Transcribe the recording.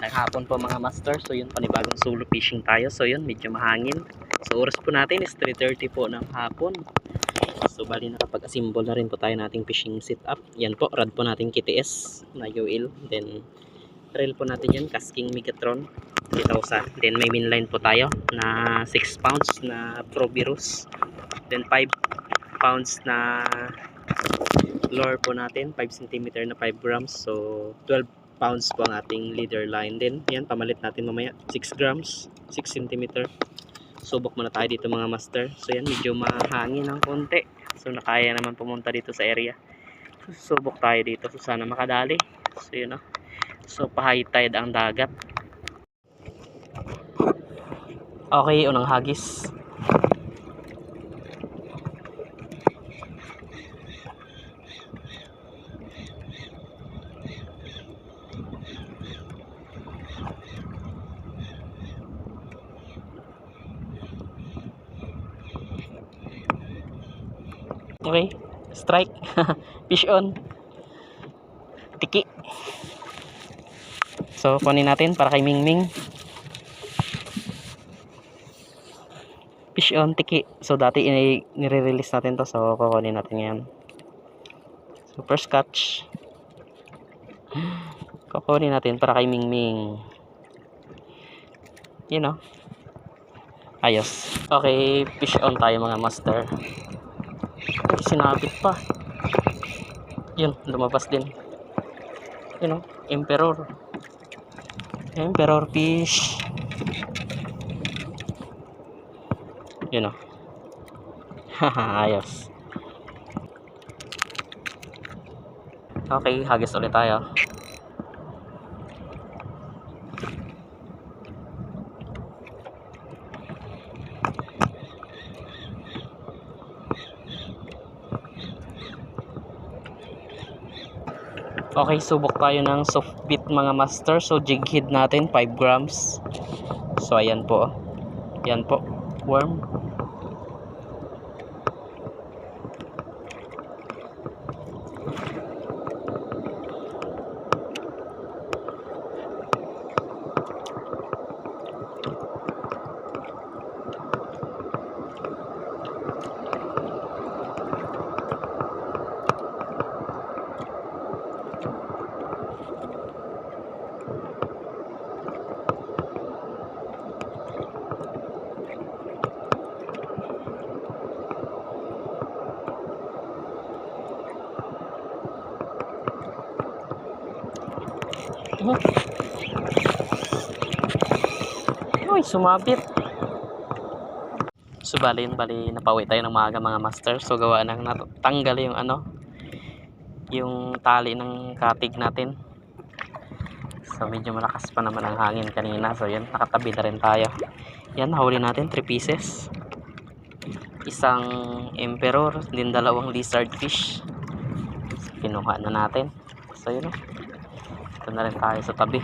Magandang hapon po mga master. So yun, panibagong solo fishing tayo. So yun, medyo mahangin. So oras po natin is 3:30 po ng hapon. So bali nakapag-assemble na rin po tayo nating fishing setup. Yan po, rod po natin KTS na UL. Then reel po natin yan, Casking Megatron 3000. Then may mainline po tayo na 6 pounds na Provirus. Then 5 pounds na lure po natin, 5 cm na 5 grams. So 12 pounds po ang ating leader line. Then yan, pamalit natin mamaya 6 grams, 6 cm. Subok muna tayo dito mga master. So yan, medyo mahangin ng konti. So nakaya naman pumunta dito sa area. Subok tayo dito. So sana makadali. So yun, so pa-high tide ang dagat. Okay, unang hagis. Okay, strike. Fish on. Tiki. So kunin natin para kay Mingming. Fish on, tiki. So dati nire-release natin to, so kukunin natin ngayon. So first catch. Kukunin natin para kay Mingming. You know. Ayos. Okay, fish on tayo mga master. Sinabit pa. Yun, lumabas din. You know, emperor fish. You know. Haha, ayos. Okay, hagis ulit tayo. Okay, subok tayo ng soft bait mga master. So jig head natin 5 grams. So ayan po. Yan po, worm. Uy, sumabit. So bali napawi tayo ng maaga mga master. So gawa ng natanggal yung yung tali ng katig natin. So medyo malakas pa naman ang hangin kanina. So yan, nakatabi na rin tayo. Yan, nahuli natin 3 pieces. Isang emperor, din 2 lizard fish. So, kinuha na natin. So yun, ito na rin tayo sa tabi.